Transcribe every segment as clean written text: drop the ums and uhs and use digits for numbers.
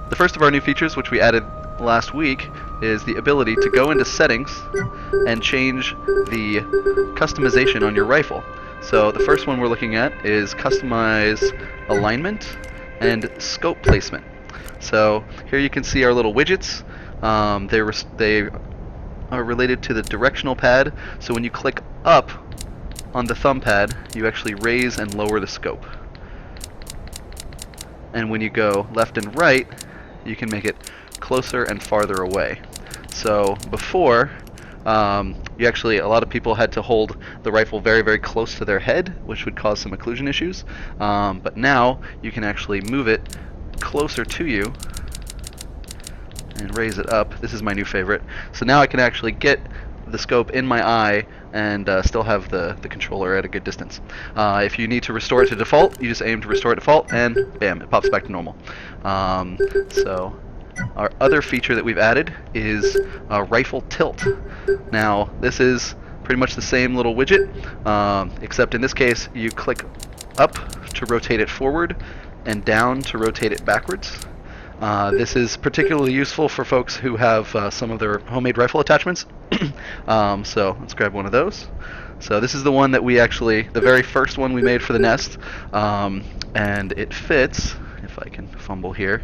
the first of our new features, which we added last week, is the ability to go into settings and change the customization on your rifle. So the first one we're looking at is customize alignment and scope placement. So here you can see our little widgets. They are related to the directional pad, so when you click up on the thumb pad, you actually raise and lower the scope. And when you go left and right, you can make it closer and farther away. So before, a lot of people had to hold the rifle very, very close to their head, which would cause some occlusion issues. But now you can actually move it closer to you and raise it up. This is my new favorite. So now I can actually get the scope in my eye and still have the controller at a good distance. If you need to restore it to default, you just aim to restore it to default, and bam, it pops back to normal. So our other feature that we've added is rifle tilt. Now this is pretty much the same little widget, except in this case you click up to rotate it forward and down to rotate it backwards. This is particularly useful for folks who have some of their homemade rifle attachments. So let's grab one of those. So this is the one that the very first one we made for the Nest, and it fits, if I can fumble here,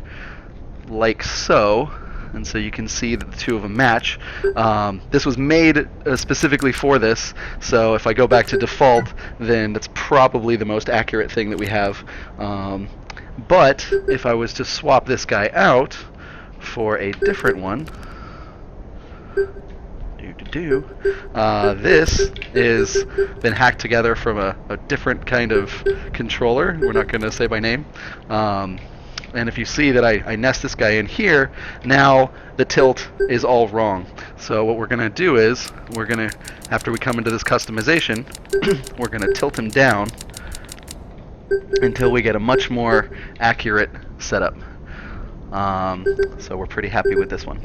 like so. And so you can see that the two of them match. This was made specifically for this, so if I go back to default, then that's probably the most accurate thing that we have. But if I was to swap this guy out for a different one, this is been hacked together from a different kind of controller. We're not going to say by name. And if you see that I nest this guy in here, now the tilt is all wrong. So what we're going to do is, after we come into this customization, we're going to tilt him down until we get a much more accurate setup. So we're pretty happy with this one.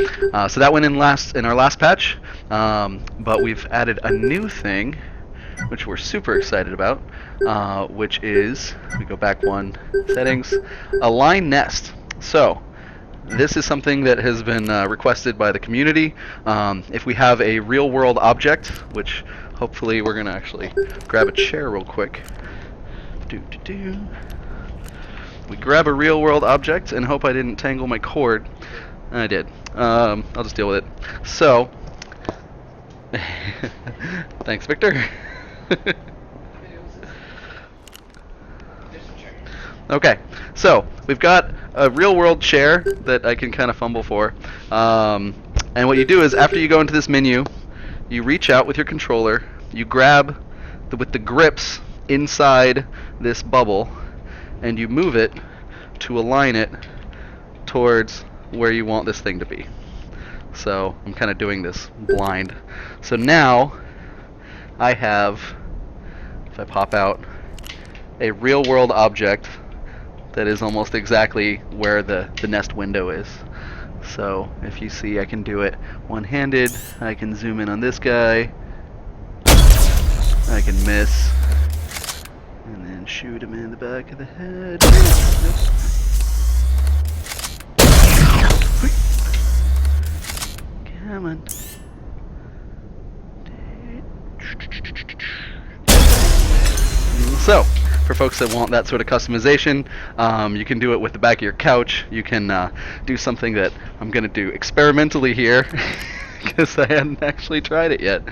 So that went in our last patch, but we've added a new thing, which we're super excited about, which is, we go back one, settings, align nest. So this is something that has been requested by the community. If we have a real world object, which hopefully we're going to actually grab a chair real quick. We grab a real world object and hope I didn't tangle my cord. I did. I'll just deal with it. So, thanks, Victor. Okay, so we've got a real world chair that I can kind of fumble for. And what you do is, after you go into this menu, you reach out with your controller, you grab with the grips inside this bubble, and you move it to align it towards where you want this thing to be. So I'm kind of doing this blind. So now I have, if I pop out, a real world object that is almost exactly where the nest window is. So if you see, I can do it one-handed. I can zoom in on this guy. I can miss. And then shoot him in the back of the head. Come on. So, for folks that want that sort of customization, you can do it with the back of your couch. You can do something that I'm going to do experimentally here, because I hadn't actually tried it yet.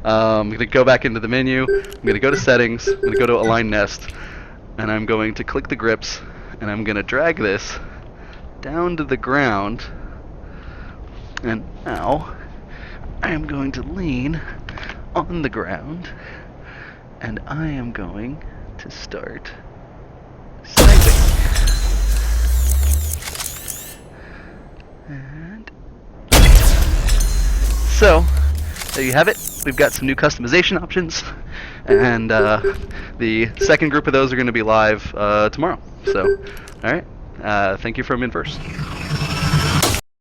I'm going to go back into the menu. I'm going to go to settings. I'm going to go to align nest, and I'm going to click the grips, and I'm going to drag this down to the ground. And now I am going to lean on the ground, and I am going to start sniping. And so there you have it. We've got some new customization options, and the second group of those are going to be live tomorrow. So, all right. Thank you from Inverse.